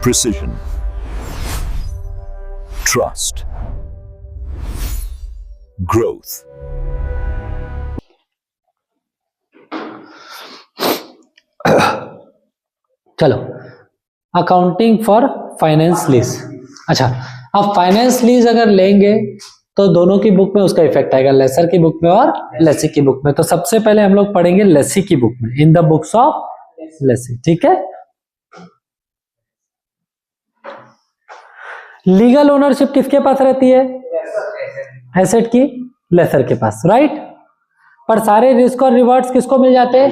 precision, trust, growth. चलो, accounting for finance lease. अच्छा, अब फाइनेंस लीज अगर लेंगे तो दोनों की बुक में उसका इफेक्ट आएगा, लेसर की बुक में और लेसी की बुक में। तो सबसे पहले हम लोग पढ़ेंगे लेसी की बुक में, इन द बुक्स ऑफ लेसी। ठीक है, लीगल ओनरशिप किसके पास रहती है? एसेट की लेसर के पास, राइट। पर सारे रिस्क और रिवॉर्ड्स किसको मिल जाते हैं?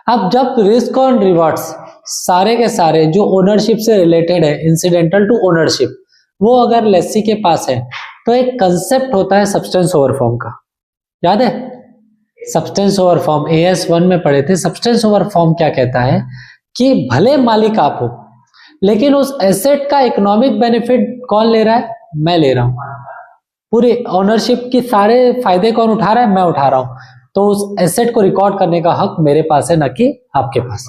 अब जब रिस्क और रिवॉर्ड्स सारे के सारे जो ओनरशिप से रिलेटेड है, इंसिडेंटल टू ओनरशिप, वो अगर लेसी के पास है तो एक कंसेप्ट होता है सब्सटेंस ओवर फॉर्म का, याद है? सब्सटेंस ओवर फॉर्म AS 1 में पढ़े थे। सब्सटेंस ओवर फॉर्म क्या कहता है कि भले मालिक आप हो, लेकिन उस एसेट का इकोनॉमिक बेनिफिट कौन ले रहा है? मैं ले रहा हूं। पूरी ओनरशिप की सारे फायदे कौन उठा रहा है? मैं उठा रहा हूं। तो उस एसेट को रिकॉर्ड करने का हक मेरे पास है, न कि आपके पास।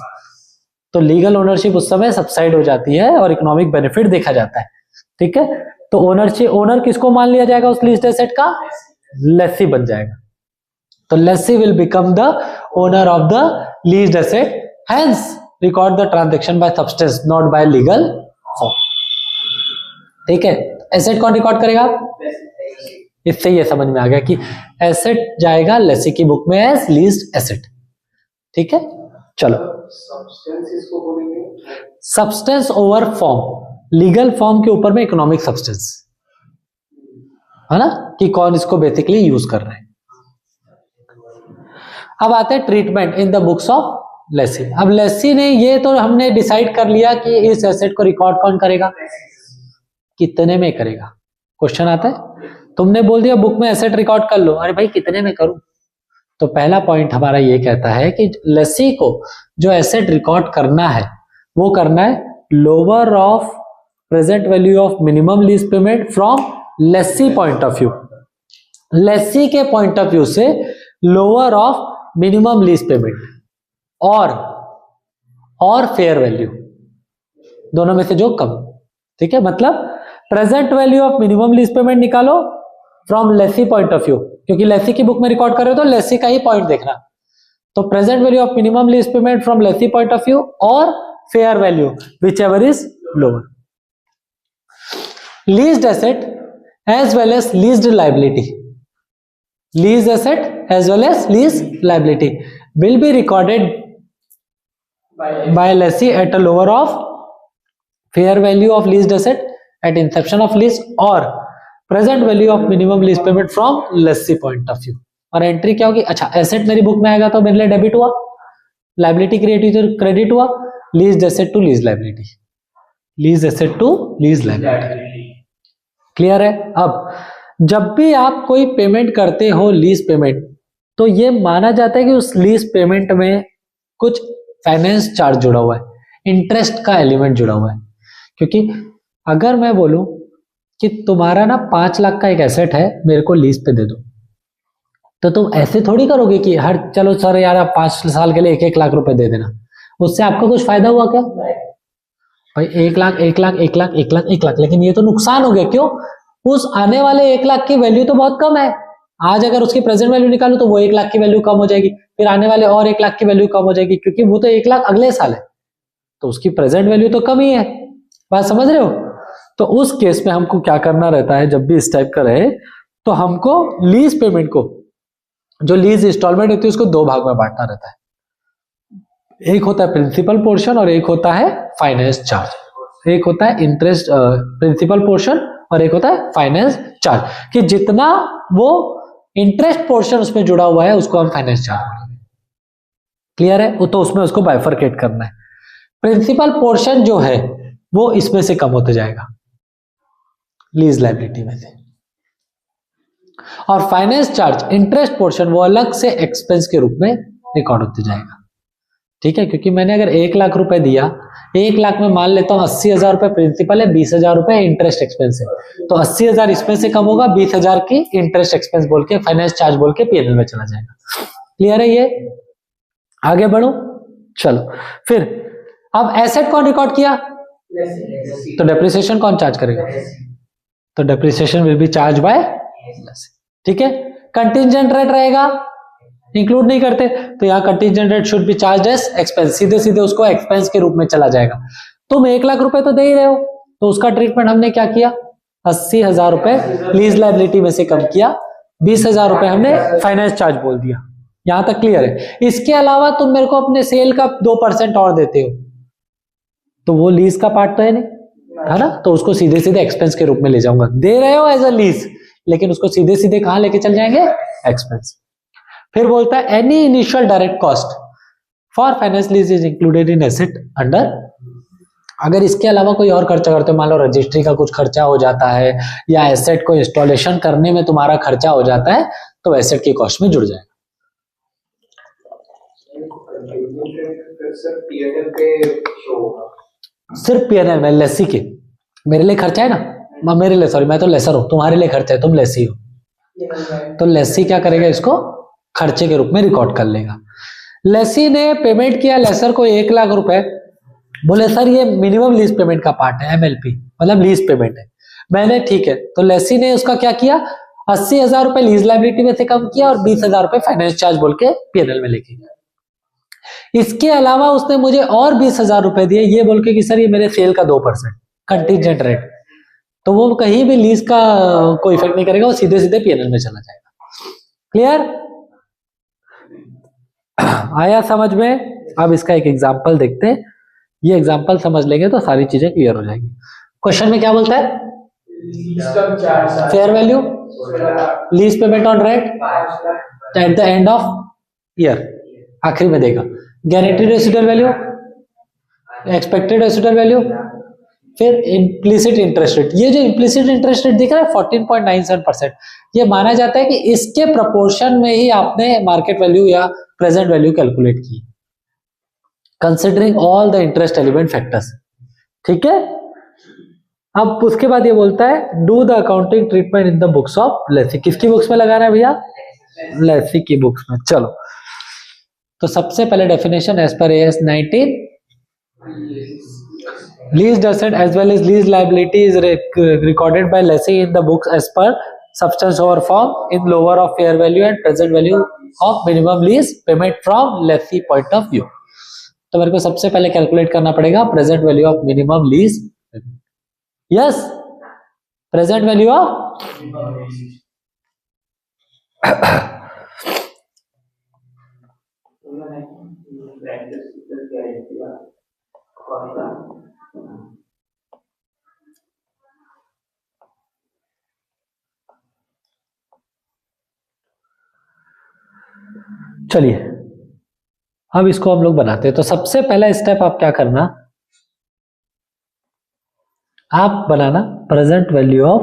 तो लीगल ओनरशिप उस समय सबसाइड हो जाती है और इकोनॉमिक बेनिफिट देखा जाता है। ठीक है, तो ओनर किसको मान लिया जाएगा उस लीज्ड एसेट का? लेसी बन जाएगा। तो lessee will become the owner of the leased asset, hence record the transaction by substance, not by legal form. ठीक है, एसेट कौन रिकॉर्ड करेगा? इससे ये समझ में आ गया कि एसेट जाएगा लेसी की बुक में एज लीज्ड एसेट। ठीक है, चलो, substance over form, legal form के ऊपर में इकोनॉमिक सब्सटेंस, है ना, कि कौन इसको बेसिकली यूज कर रहे हैं। अब आते हैं treatment in the books of Lesi. अब लेसी ने ये तो हमने डिसाइड कर लिया कि इस एसेट को रिकॉर्ड कौन करेगा, कितने में करेगा। क्वेश्चन आता है, तुमने बोल दिया बुक में एसेट रिकॉर्ड कर लो, अरे भाई कितने में करूं? तो पहला पॉइंट हमारा ये कहता है कि लेसी को जो एसेट रिकॉर्ड करना है वो करना है lower of present value of minimum lease payment from lessee point of view. Lessee के पॉइंट ऑफ व्यू से lower of minimum lease payment और फेयर वैल्यू, दोनों में से जो कम। ठीक है, मतलब present value of minimum lease payment निकालो from lessee point of view, क्योंकि लेसी की बुक में रिकॉर्ड कर रहे हो तो लेसी का ही पॉइंट देखना। तो present value of minimum lease payment from lessee point of view और fair value, whichever is lower. Leased asset as well as leased liability, lease asset as well as lease liability will be recorded by lessee at a lower of fair value of leased asset at inception of lease or present value of minimum lease payment from lessee point of view। और entry क्या होगी? अच्छा, asset मेरी book में आएगा तो मेरे लिए डेबिट हुआ, लाइबिलिटी क्रिएट हुई तो क्रेडिट हुआ, leased asset to lease liability, lease asset to lease liability. Clear है? अब जब भी आप कोई पेमेंट करते हो लीज पेमेंट, तो ये माना जाता है कि उस लीज पेमेंट में कुछ फाइनेंस चार्ज जुड़ा हुआ है, इंटरेस्ट का एलिमेंट जुड़ा हुआ है। क्योंकि अगर मैं बोलूं कि तुम्हारा ना 5 लाख का एक एसेट है, मेरे को लीज पे दे दो, तो तुम ऐसे थोड़ी करोगे कि हर चलो सर यार आप 5 साल के लिए 1-1 लाख रुपए दे देना। उससे आपको कुछ फायदा हुआ क्या भाई? 1 लाख 1 लाख 1 लाख 1 लाख 1 लाख, लेकिन ये तो नुकसान हो गया। क्यों? उस आने वाले 1 लाख की वैल्यू तो बहुत कम है। आज अगर उसकी प्रेजेंट वैल्यू निकालू तो वो 1 लाख की वैल्यू कम हो जाएगी, फिर आने वाले और 1 लाख की वैल्यू कम हो जाएगी, क्योंकि वो तो 1 लाख अगले साल है, तो उसकी प्रेजेंट वैल्यू तो कम ही है। बात समझ रहे हो? तो उस केस में हमको क्या करना रहता है, जब भी इस टाइप का रहे तो हमको लीज पेमेंट को, जो लीज इंस्टॉलमेंट होती है, उसको 2 भाग में बांटना रहता है। एक होता है प्रिंसिपल पोर्शन और एक होता है फाइनेंस चार्ज। एक होता है इंटरेस्ट प्रिंसिपल पोर्शन और एक होता है फाइनेंस चार्ज, कि जितना वो इंटरेस्ट पोर्शन उसमें जुड़ा हुआ है उसको हम फाइनेंस चार्ज बोलेंगे। क्लियर है? तो उसमें उसको बाइफरकेट करना है। प्रिंसिपल पोर्शन जो है वो इसमें से कम होते जाएगा, लीज लाइबिलिटी में से, और फाइनेंस चार्ज इंटरेस्ट पोर्शन वो अलग से एक्सपेंस के रूप में रिकॉर्ड होते जाएगा। ठीक है, क्योंकि मैंने अगर 1 लाख रुपए दिया, 1 लाख में मान लेता हूं 80,000 रुपए प्रिंसिपल है, 20,000 रुपए इंटरेस्ट एक्सपेंस है, तो 80,000 इसमें से कम होगा, 20,000 की इंटरेस्ट एक्सपेंस बोल के, फाइनेंस चार्ज बोल के पीएनएल में चला जाएगा। क्लियर है? ये आगे बढ़ो, चलो फिर अब एसेट कौन रिकॉर्ड किया? तो डेप्रिसिएशन कौन चार्ज करेगा? तो depreciation will be charge by lessee. ठीक है, कंटिजेंट रेट रहेगा, इंक्लूड नहीं करते, तो यहाँ contingent rate should be charge as expense, सीधे सीधे उसको एक्सपेंस के रूप में चला जाएगा। तुम 1 लाख रुपए तो दे ही रहे हो, तो उसका ट्रीटमेंट हमने क्या किया? 80,000 रुपए लीज लायबिलिटी में से कम किया, 20,000 रुपए हमने फाइनेंस चार्ज बोल दिया। यहां तक क्लियर है? इसके अलावा तुम मेरे को अपने सेल का 2% और देते हो, तो वो लीज का पार्ट तो है नहीं, है ना, तो उसको सीधे सीधे एक्सपेंस के रूप में ले जाऊंगा। दे रहे हो एज अ लीज, लेकिन उसको सीधे सीधे कहां लेके चल जाएंगे? एक्सपेंस। फिर बोलता है any initial direct cost for finance lease is included in asset under. अगर इसके अलावा कोई और खर्चा करते हो, मान लो रजिस्ट्री का कुछ खर्चा हो जाता है या एसेट को इंस्टॉलेशन करने में तुम्हारा खर्चा हो जाता है, तो एसेट की कॉस्ट में जुड़ जाएगा। सिर्फ पीएनएल में लेसी के, मेरे लिए खर्चा है ना, मेरे लिए, सॉरी मैं तो लेसर हूं, तुम्हारे लिए खर्चा है, तुम लेसी हो, तो लेसी क्या करेगा? इसको खर्चे के रूप में रिकॉर्ड कर लेगा। लेसी ने पेमेंट किया लेसर को 1 लाख रुपए, बोले सर ये मिनिमम लीज पेमेंट का पार्ट है, एमएलपी मतलब लीज पेमेंट है। मैंने ठीक है, तो लेसी ने उसका क्या किया? 80,000 रुपए लीज लायबिलिटी में से कम किया और 20,000 रुपए फाइनेंस चार्ज बोल के पीएनएल में लेके गया। इसके अलावा उसने मुझे और 20,000 रुपए दिए, ये बोल के कि सर ये मेरे सेल का 2% कंटीजेंट रेट, तो वो कहीं भी लीज का कोई इफेक्ट नहीं करेगा, वो सीधे सीधे पीएनएल में चला जाएगा। क्लियर? आया समझ में? अब इसका एक एग्जांपल देखते हैं, ये एग्जांपल समझ लेंगे तो सारी चीजें क्लियर हो जाएंगी। क्वेश्चन में क्या बोलता है? Fair value lease payment on rent at the end of year, आखिरी में देगा। Guaranteed residual value, expected residual value, फिर इम्प्लिसिट इंटरेस्ट रेट। ये जो इम्प्लिसिट इंटरेस्ट रेट दिख रहा है 14.97%, ये माना जाता है कि इसके प्रोपोर्शन में ही आपने मार्केट वैल्यू या प्रेजेंट वैल्यू कैलकुलेट की, considering all the interest element factors. ठीक है, अब उसके बाद ये बोलता है do the accounting treatment in the books of Lesi. किसकी बुक्स में लगाना है भैया? लेसी की बुक्स में। चलो, तो सबसे पहले डेफिनेशन एज पर AS 19, leased asset as well as lease liability is recorded by lessee in the books as per substance over form in lower of fair value and present value of minimum lease payment from lessee point of view। तो मेरे को सबसे पहले calculate करना पड़ेगा present value of minimum lease. Yes, present value of चलिए अब इसको हम लोग बनाते हैं। तो सबसे पहला स्टेप आप क्या करना, आप बनाना present value of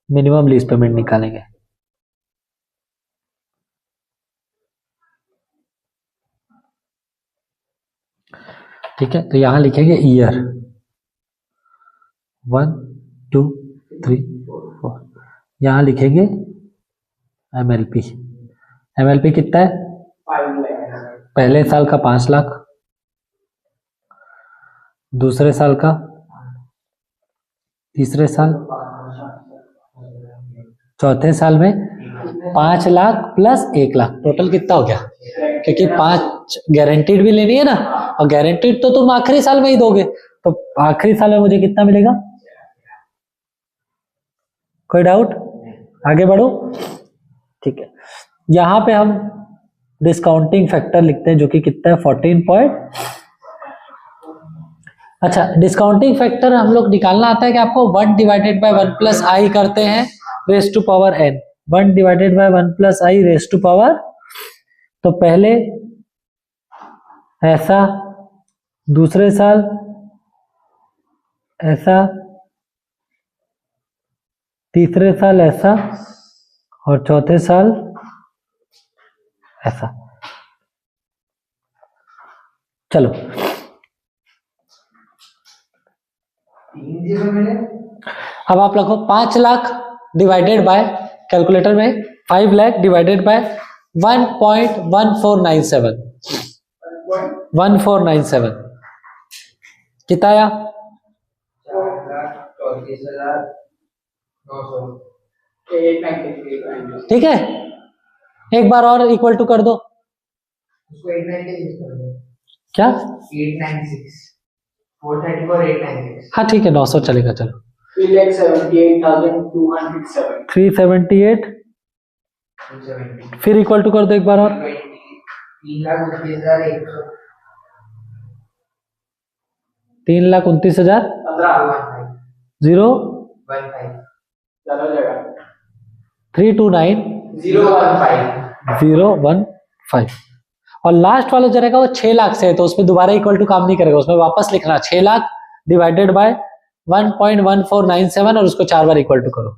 minimum lease payment निकालेंगे। ठीक है, तो यहां लिखेंगे ईयर 1 2 3 4, यहां लिखेंगे एमएलपी। एमएलपी कितना है? 5 लाख। पहले साल का 5 लाख, दूसरे साल का, तीसरे साल, चौथे साल में 5 लाख प्लस 1 लाख, टोटल कितना हो गया? क्योंकि 5 गारंटीड भी लेनी है ना, और गारंटीड तो तुम आखिरी साल में ही दोगे, तो आखिरी साल में मुझे कितना मिलेगा? कोई डाउट? आगे बढ़ो। ठीक है, यहां पे हम डिस्काउंटिंग फैक्टर लिखते हैं जो कि कितना है? 14 अच्छा, डिस्काउंटिंग फैक्टर हम लोग निकालना आता है कि आपको 1 डिवाइडेड बाय 1 प्लस आई करते हैं raise to power n, 1 divided by 1 plus I raise to power, तो पहले ऐसा, दूसरे साल ऐसा, तीसरे साल ऐसा, और चौथे साल ऐसा। चलो अब आप लिखो 5 लाख डिवाइडेड बाय, कैलकुलेटर में 5 लाख डिवाइडेड बाय 1.1497, कितना आया? 4,34,900। ठीक है, एक बार और इक्वल टू कर दो। उसको 896 कर दो। क्या? 896, 434, 896। हाँ ठीक है, 900 चलेगा। चलो 3,78,207। 378, 270। फिर इक्वल टू कर दो एक बार और। 3,29,100। 3,29,000 0 चलो जगह 329,015। और लास्ट वाला जो रहेगा वो 6 लाख से है, तो उसमें दोबारा इक्वल टू काम नहीं करेगा, उसमें वापस लिखना 6 लाख डिवाइडेड बाय 1.1497 और उसको 4 बार इक्वल टू करो।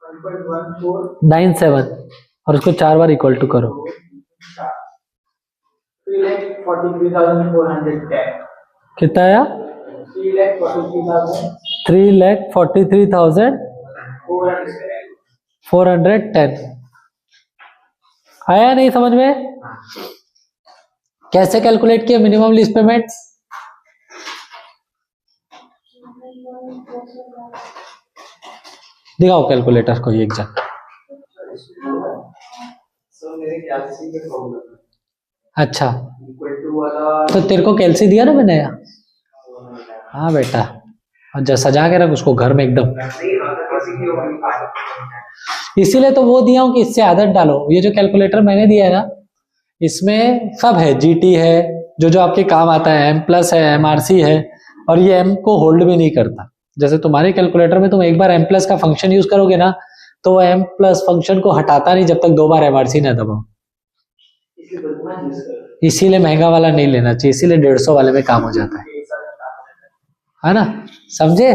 1.1497 और उसको 4 बार इक्वल टू करो। 3,43,410। कितना आया? 3,43,410 आया? नहीं समझ में? कैसे कैलकुलेट किया मिनिमम लीज पेमेंट? दिखाओ कैलकुलेटर को एक जन। अच्छा, तो तेरे को कैलसी दिया ना मैंने? हाँ बेटा, और जब सजा के रख उसको घर में एकदम। इसीलिए तो वो दिया हूं कि इससे आदत डालो। ये जो कैलकुलेटर मैंने दिया है ना, इसमें सब है, जीटी है, जो जो आपके काम आता है, एम प्लस है, एमआरसी है, और ये एम को होल्ड भी नहीं करता। जैसे तुम्हारे कैलकुलेटर में तुम एक बार एम प्लस का फंक्शन यूज करोगे ना, तो वो एम प्लस फंक्शन को हटाता नहीं जब तक 2 बार एमआरसी ना दबाओ। इसीलिए महंगा वाला नहीं लेना चाहिए, इसीलिए 150 वाले में काम हो जाता है ना? समझे?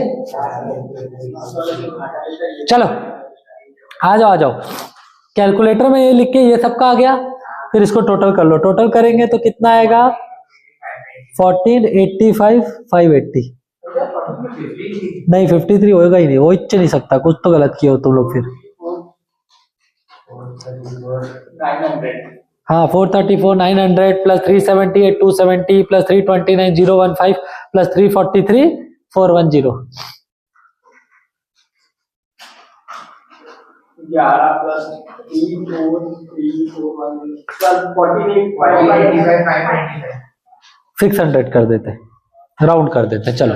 चलो आ जाओ आ जाओ। कैलकुलेटर में ये लिख के ये सबका आ गया, फिर इसको टोटल कर लो। टोटल करेंगे तो कितना आएगा? 1485,580। नहीं 53 होगा ही नहीं, वो इच्छा नहीं सकता, कुछ तो गलत किया हो तुम लोग फिर। हाँ 434,900 प्लस 378,270 प्लस 329,015 प्लस 343,410। 11 प्लस 3,4,3,4,1 600 कर देते, राउंड कर देते। चलो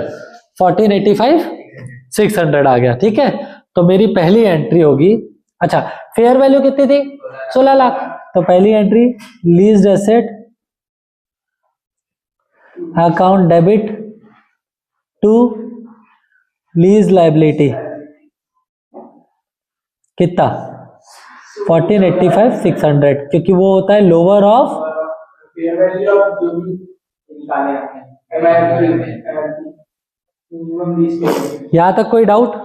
1485,600 आ गया। ठीक है, तो मेरी पहली एंट्री होगी। अच्छा, फेयर वैल्यू कितनी थी? 16 लाख। तो पहली entry leased asset account debit to lease liability. कितना? 1485,600, क्योंकि वो होता है lower of fair value of जो भी निकाले आपने यहां तक कोई डाउट?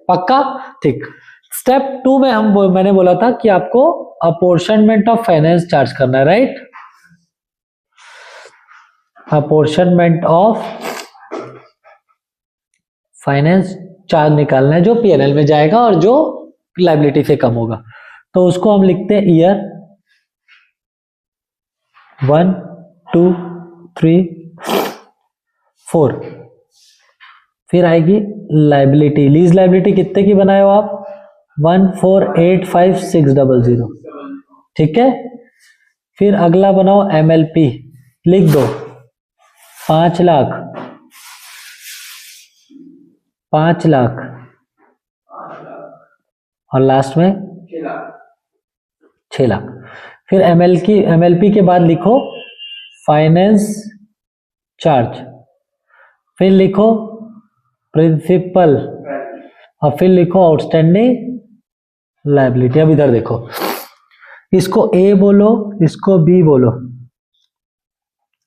पक्का? ठीक। स्टेप 2 में मैंने बोला था कि आपको अपोर्शनमेंट ऑफ फाइनेंस चार्ज करना है, right? Apportionment of finance charge निकालना है, जो पीएनएल में जाएगा और जो लायबिलिटी से कम होगा। तो उसको हम लिखते हैं ईयर 1 2 3 4। फिर आएगी लायबिलिटी। लीज लायबिलिटी कितने की बनाए हो आप? 1485600। ठीक है, फिर अगला बनाओ एमएलपी, लिख दो 5 लाख 5 लाख और लास्ट में 6 लाख। फिर एमएलपी के बाद लिखो फाइनेंस चार्ज, फिर लिखो प्रिंसिपल और फिर लिखो आउटस्टैंडिंग लायबिलिटी। अब इधर देखो, इसको ए बोलो, इसको बी बोलो,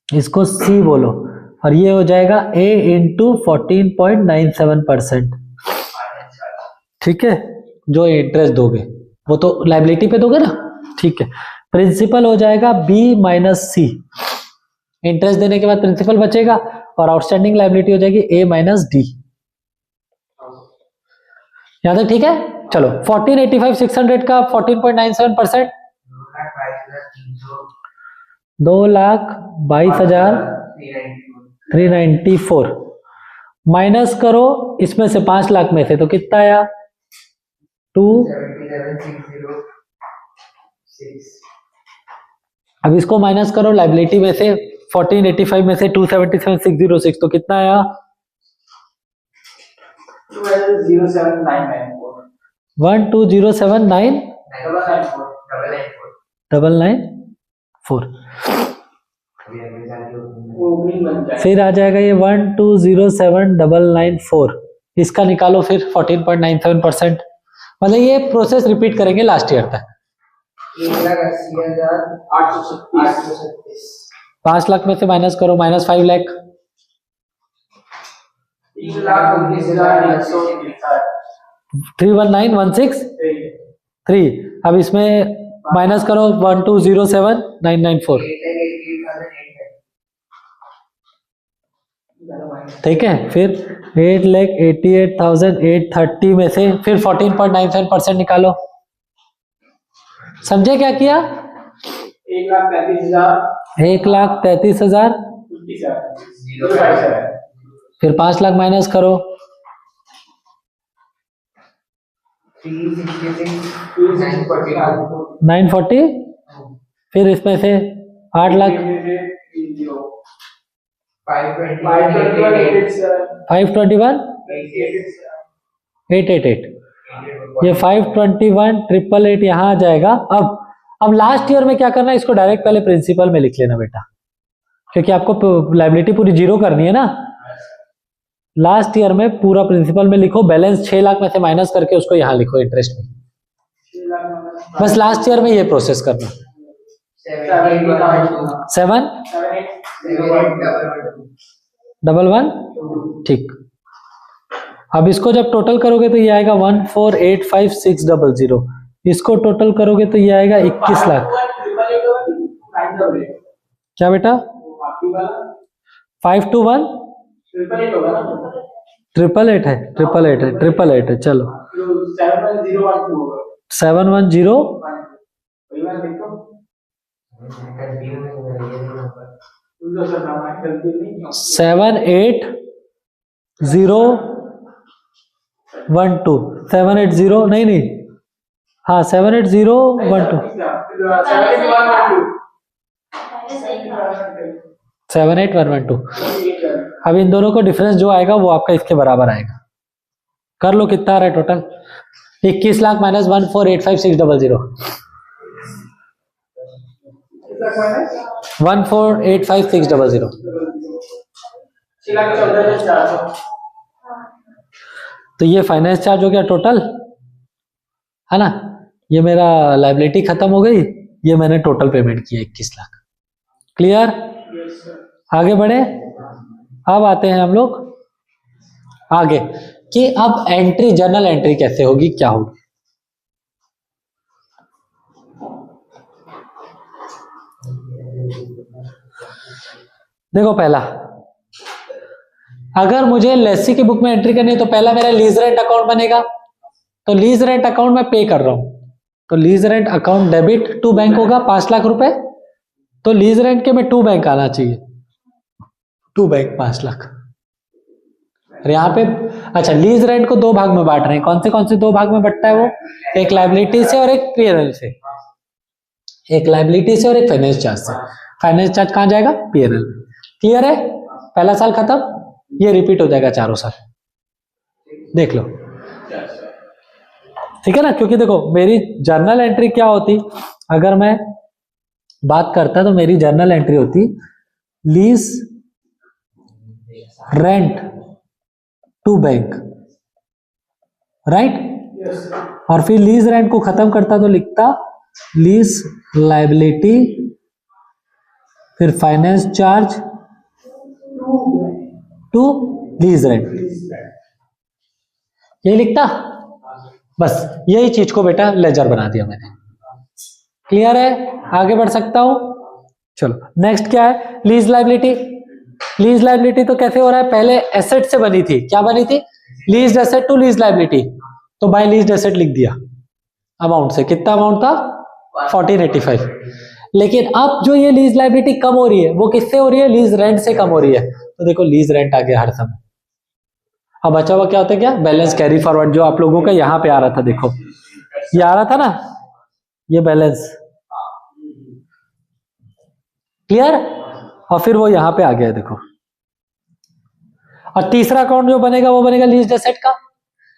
इसको सी बोलो, और ये हो जाएगा ए इंटू 14.97%। ठीक है, जो इंटरेस्ट दोगे वो तो लायबिलिटी पे दोगे ना। ठीक है, प्रिंसिपल हो जाएगा बी माइनस सी, इंटरेस्ट देने के बाद प्रिंसिपल बचेगा, और आउटस्टैंडिंग लायबिलिटी हो जाएगी ए माइनस डी। यहां तक ठीक है? चलो 1485,600 का 14.97%, 2,22,392। 394 माइनस करो इसमें से 5 लाख में से, तो कितना आया 2। 77,606। अब इसको माइनस करो लाइबिलिटी में से 1485 में से 277,606, तो कितना आया 1207,994। 1207,994 वो भी बन जाए। फिर आ जाएगा ये 1207,994, इसका निकालो फिर 14.97%, मतलब ये प्रोसेस रिपीट करेंगे लास्ट ईयर तक। 1,80,836। 5 लाख में से माइनस करो, माइनस 5 लाख, 319,163। अब इसमें माइनस करो 1207,994, ठीक है। फिर 8,88,830 में से फिर 14.97% निकालो। समझे क्या किया? 1,33,000, फिर 5 लाख माइनस करो, 940, फिर इसमें से 8 लाख 521,888, ये 521,888 यहाँ आ जाएगा। अब लास्ट ईयर में क्या करना है, इसको डायरेक्ट पहले प्रिंसिपल में लिख लेना बेटा, क्योंकि आपको लायबिलिटी पूरी जीरो करनी है ना। लास्ट ईयर में पूरा प्रिंसिपल में लिखो, बैलेंस 6 लाख में से माइनस करके उसको यहाँ लिखो इंटरेस्ट में। बस लास्ट ईयर में ये प्रोसेस करना। 7,11,11, ठीक। अब इसको जब टोटल करोगे तो ये आएगा 1,48,5,600। इसको टोटल करोगे तो ये आएगा 21 लाख। क्या बेटा? 521 888 है, 888 है। चलो 710 78012 नहीं, हाँ 78012 78112। अब इन दोनों को डिफरेंस जो आएगा वो आपका इसके बराबर आएगा। कर लो कितना आ रहा है टोटल, 21 लाख माइनस 1,48,5,600, 1,48,5,600। तो ये फाइनेंस चार्ज हो गया टोटल, है ना। ये मेरा लायबिलिटी खत्म हो गई, ये मैंने टोटल पेमेंट किया 21 लाख। क्लियर? आगे बढ़े। अब आते हैं हम लोग आगे कि अब एंट्री, जर्नल एंट्री कैसे होगी, क्या होगी। देखो पहला, अगर मुझे लेसी की बुक में एंट्री करनी है तो पहला मेरा लीज रेंट अकाउंट बनेगा। तो लीज रेंट अकाउंट में पे कर रहा हूं, तो lease rent account debit to bank होगा 5 लाख रुपए। तो लीज रेंट के में टू बैंक आना चाहिए, टू बैंक 5 लाख। और यहाँ पे अच्छा, लीज रेंट को 2 भाग में बांट रहे हैं। कौन से 2 भाग में बंटता है वो? एक लायबिलिटी से और एक पीएनएल से। एक लायबिलिटी से और एक फाइनेंस चार्ज से। फाइनेंस चार्ज कहां जाएगा? पीएनएल। क्लियर है? पहला साल खत्म, ये रिपीट हो जाएगा चारों साल। देख लो, ठीक है ना। क्योंकि देखो मेरी जर्नल एंट्री क्या होती, अगर मैं बात करता तो मेरी जर्नल एंट्री होती lease rent to bank, right. और फिर लीज रेंट को खत्म करता तो लिखता लीज लायबिलिटी, फिर finance charge to lease rent, यही लिखता। बस यही चीज को बेटा लेजर बना दिया मैंने। क्लियर है? आगे बढ़ सकता हूं। चलो नेक्स्ट क्या है? Lease liability. लीज लायबिलिटी तो कैसे हो रहा है? पहले एसेट से बनी थी। क्या बनी थी? Lease asset to lease liability. तो बाय लीज एसेट लिख दिया अमाउंट से। कितना अमाउंट था? 1485। लेकिन अब जो ये लीज लायबिलिटी कम हो रही है वो किससे हो रही है? लीज रेंट से कम हो रही है। तो देखो लीज रेंट आ गया हर समय। अब बचा हुआ क्या होता है, क्या बैलेंस कैरी फॉरवर्ड, जो आप लोगों का यहाँ पे आ रहा था, देखो ये आ रहा था ना, ये बैलेंस क्लियर, और फिर वो यहाँ पे आ गया है देखो। और तीसरा अकाउंट जो बनेगा वो बनेगा लीज एसेट का।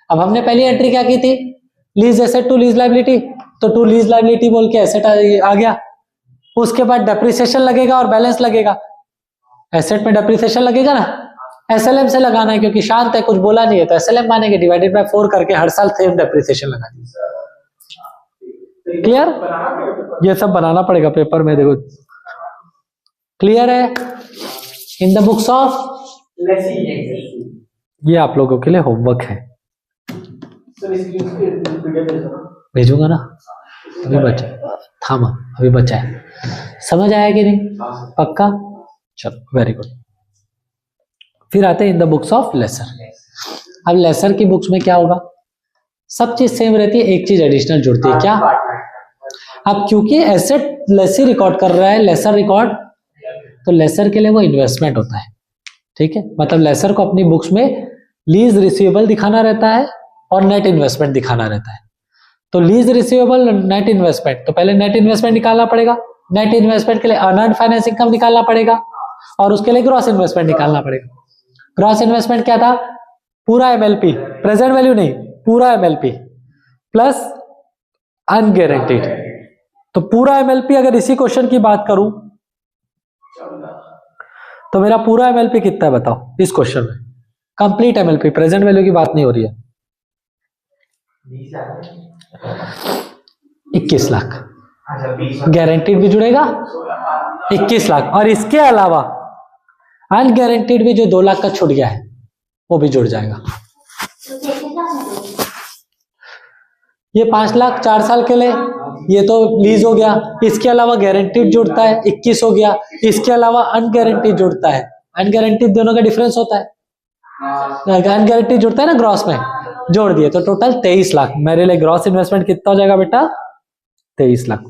अब हमने पहली एंट्री क्या की थी, lease asset to lease liability, तो टू लीज लायबिलिटी बोल के एसेट आ गया। उसके बाद डेप्रिसिएशन लगेगा और बैलेंस लगेगा। एसेट में डेप्रिसिएशन लगेगा ना, एसएलएम से लगाना है क्योंकि शांत है, कुछ बोला नहीं है, तो एसएलएम मानेंगे, डिवाइडेड बाय 4 करके हर साल सेम डेप्रिसिएशन लगा देंगे। क्लियर, ये सब बनाना पड़ेगा पेपर में, देखो क्लियर है। इन द बुक्स ऑफ, ये आप लोगों के लिए होमवर्क है, भेजूंगा ना, अभी बचा थामा, अभी बचा है, समझ आया कि नहीं, पक्का, चलो वेरी गुड। फिर आते हैं in the books of lessor. अब लेसर की बुक्स में क्या होगा, सब चीज सेम रहती है, एक चीज एडिशनल जुड़ती है, क्या, अब क्योंकि एसेट लेसी रिकॉर्ड कर रहा है, लेसर रिकॉर्ड, तो लेसर के लिए वो इन्वेस्टमेंट होता है, ठीक है, मतलब लेसर को अपनी बुक्स में लीज रिसीवेबल दिखाना रहता है और नेट इन्वेस्टमेंट दिखाना रहता है। तो लीज रिसीवेबल, नेट इन्वेस्टमेंट, तो पहले नेट इन्वेस्टमेंट निकालना पड़ेगा, नेट इन्वेस्टमेंट के लिए अर्नड फाइनेंस इनकम निकालना पड़ेगा, और उसके लिए ग्रॉस इन्वेस्टमेंट निकालना पड़ेगा। ग्रॉस इन्वेस्टमेंट क्या था, पूरा एमएलपी, प्रेजेंट वैल्यू नहीं, पूरा एमएलपी प्लस अनगारंटीड। तो पूरा एमएलपी, अगर इसी क्वेश्चन की बात करूं तो मेरा पूरा एमएलपी कितना है बताओ इस क्वेश्चन में, कंप्लीट एमएलपी, प्रेजेंट वैल्यू की बात नहीं हो रही है, 21 लाख, गारंटीड भी जुड़ेगा 21 लाख, और इसके अलावा अनगारंटीड भी जो 2 लाख का छूट गया है वो भी जुड़ जाएगा। ये 5 लाख 4 साल के लिए, ये तो लीज हो गया, इसके अलावा गारंटीड जुड़ता है 21 हो गया, इसके अलावा अनगारंटीड जुड़ता है, अनगारंटीड दोनों का डिफरेंस होता है, अनगारंटीड जुड़ता है ना ग्रॉस में, जोड़ दिए तो टोटल 23 लाख। मेरे लिए ग्रॉस इन्वेस्टमेंट कितना हो जाएगा बेटा, 23 लाख,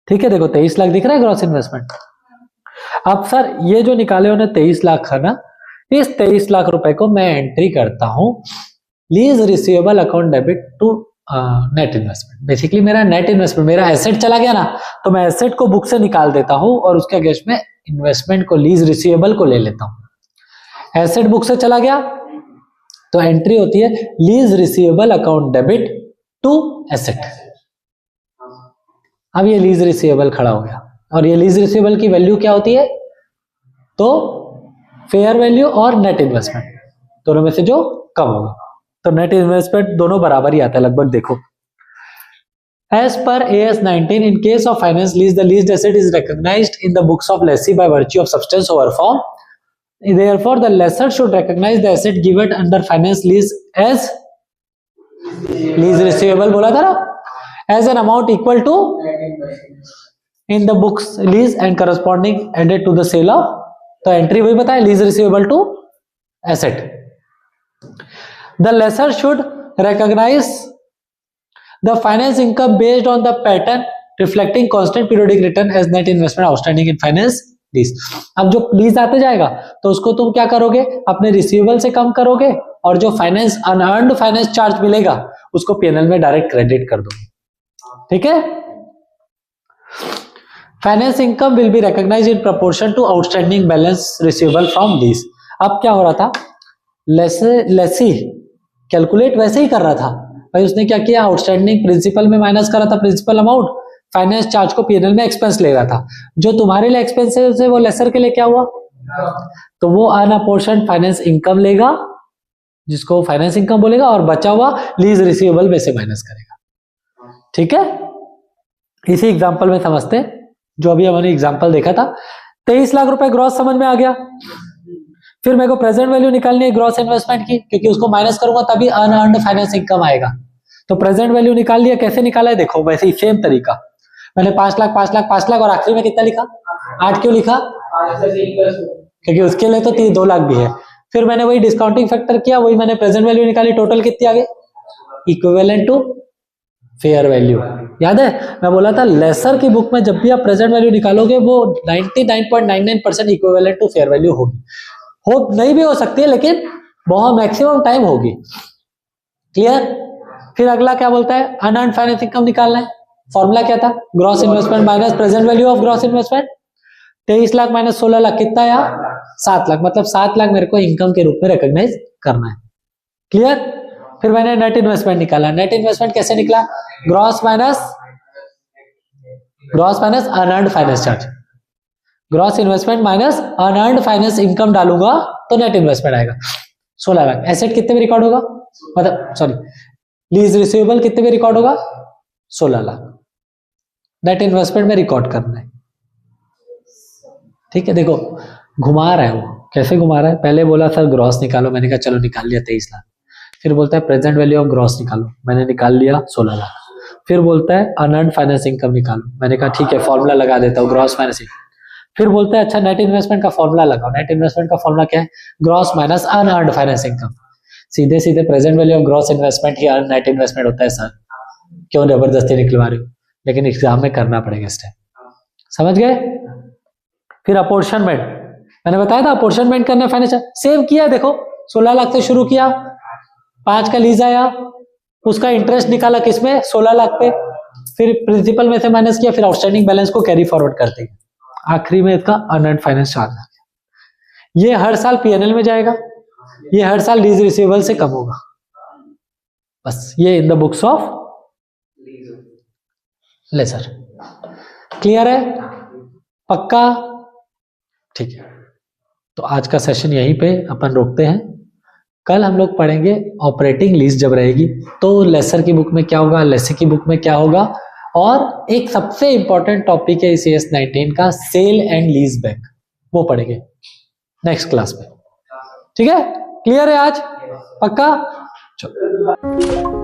ठीक है, देखो 23 लाख दिख रहा है ग्रॉस इन्वेस्टमेंट। अब सर ये जो निकाले उन्हें 23 लाख है ना, इस 23 लाख रुपए को मैं एंट्री करता हूं lease receivable account debit to net investment. Basically मेरा नेट इन्वेस्टमेंट, मेरा एसेट चला गया ना, तो मैं एसेट को बुक से निकाल देता हूं और उसके अगेंस्ट में इन्वेस्टमेंट को, लीज रिसीवेबल को ले लेता हूं। एसेट बुक से चला गया तो एंट्री होती है lease receivable account debit to asset. अब ये लीज रिसीवेबल खड़ा हो गया, और ये लीज रिसीवेबल की वैल्यू क्या होती है, तो फेयर वैल्यू और नेट इन्वेस्टमेंट दोनों में से जो कम होगा, तो नेट इन्वेस्टमेंट दोनों बराबर ही आता है लगभग। देखो एज पर AS 19 in case of finance lease the leased asset is recognised in the books of lessee by virtue of substance over form, therefore the lessor should recognize the asset given under finance lease as lease receivable, बोला था ना, as an amount equal to in the books lease and corresponding added to the sale of, तो एंट्री वही बताया lease receivable to asset. The lessor should recognize the finance income based on the pattern reflecting constant periodic return as net investment outstanding in finance lease। अब जो lease आते जाएगा तो उसको तुम क्या करोगे, अपने रिसीवेबल से कम करोगे, और जो फाइनेंस अनअर्न्ड फाइनेंस चार्ज मिलेगा उसको पीएनएल में डायरेक्ट क्रेडिट कर दोगे, ठीक है। Finance income will be recognised in proportion to outstanding balance receivable from lease. अब क्या हो रहा था, लेसी कैलकुलेट वैसे ही कर रहा था भाई, उसने क्या किया, आउटस्टैंडिंग प्रिंसिपल में माइनस कर रहा था प्रिंसिपल अमाउंट, फाइनेंस चार्ज को पीएनएल में एक्सपेंस ले रहा था। जो तुम्हारे लिए एक्सपेंसेस है वो लेसर के लिए क्या हुआ, तो वो अनअपोर्शन्ड फाइनेंस इनकम लेगा, जिसको फाइनेंस इनकम बोलेगा, और बचा हुआ लीज रिसीवेबल में से माइनस करेगा, ठीक है। इसी एग्जांपल में समझते हैं, जो अभी हमने एग्जांपल देखा था। 23 लाख रुपए ग्रॉस समझ में आ गया। फिर मेरे को प्रेजेंट वैल्यू निकालनी है ग्रॉस इन्वेस्टमेंट की, क्योंकि उसको माइनस करूंगा तभी अनअर्न्ड फाइनेंस इनकम आएगा। तो प्रेजेंट वैल्यू निकाल लिया, कैसे निकाला है देखो, वैसे ही सेम तरीका, मैंने 5 लाख 5 लाख 5 लाख और आखिरी में कितना लिखा, 8 क्यों लिखा, क्योंकि उसके लिए तो 2 लाख भी है। फिर मैंने वही डिस्काउंटिंग फैक्टर किया, वही मैंने प्रेजेंट वैल्यू निकाली, टोटल कितनी आ गई, इक्विवेलेंट टू फेयर वैल्यू। याद है मैं बोला था लेसर की बुक में जब भी आप प्रेजेंट वैल्यू निकालोगे वो 99.99% इक्विवेलेंट टू फेयर वैल्यू होगी। हो नहीं भी हो सकती है लेकिन बहुत मैक्सिमम टाइम होगी। क्लियर? फिर अगला क्या बोलता है, अनअर्न्ड फाइनेंस इनकम निकालना है। फॉर्मूला क्या था, gross investment minus present value of gross investment. 23 lakh minus 16 lakh कितना आया, 7 लाख। मतलब 7 लाख मेरे को इनकम के रूप में रिकॉग्नाइज करना है। क्लियर? फिर मैंने नेट इन्वेस्टमेंट निकाला। नेट इन्वेस्टमेंट कैसे निकला, gross minus unearned finance charge. Gross investment minus unearned finance income डालूंगा तो नेट इन्वेस्टमेंट आएगा 16 लाख। एसेट कितने में रिकॉर्ड होगा, मतलब सॉरी लीज रिसीवेबल कितने में रिकॉर्ड होगा, 16 लाख। नेट इन्वेस्टमेंट में रिकॉर्ड करना है। ठीक है, देखो घुमा रहा है वो, कैसे घुमा रहा है। पहले बोला सर ग्रॉस निकालो, मैंने कहा चलो निकाल लिया 23 लाख। फिर बोलता है प्रेजेंट वैल्यू ऑफ ग्रॉस निकालो, मैंने निकाल लिया 16 लाख। फिर बोलता है अनअर्न्ड फाइनेंस इनकम निकालो, मैंने कहा ठीक है फॉर्मूला लगा देता हूँ ग्रॉस माइनस इनकम। फिर बोलता है अच्छा नेट इन्वेस्टमेंट का फॉर्मूला लगाओ। नेट इन्वेस्टमेंट का फॉर्मूला क्या है, gross minus unearned finance income. सीधे सीधे present value of gross investment he earn net investment होता है सर, क्यों जबरदस्ती निकलवा रहे हो, लेकिन एग्जाम में करना पड़ेगा इस टाइम। समझ गए? फिर अपॉर्शनमेंट, मैंने बताया था अपॉर्शनमेंट करना फाइनेंशियल। सेव किया, देखो 16 लाख से शुरू किया, 5 का लीज आया, उसका इंटरेस्ट निकाला किसमें, 16 लाख पे। फिर प्रिंसिपल में से माइनस किया, फिर आउटस्टैंडिंग बैलेंस को कैरी फॉरवर्ड करते हैं। आखिरी में इसका अनअर्न्ड फाइनेंस चार्ज आ गया। ये हर साल पीएनएल में जाएगा, ये हर साल लीज रिसीवेबल से कम होगा। बस ये in the books of lessor. Clear है? पक्का? ठीक है, तो आज का सेशन यहीं पे अपन रोकते हैं। कल हम लोग पढ़ेंगे ऑपरेटिंग लीज जब रहेगी तो लेसर की बुक में क्या होगा, लेसी की बुक में क्या होगा, और एक सबसे इंपॉर्टेंट टॉपिक है CS 19 का सेल एंड लीज बैक, वो पढ़ेंगे नेक्स्ट क्लास में। ठीक है, क्लियर है आज? पक्का? चलो।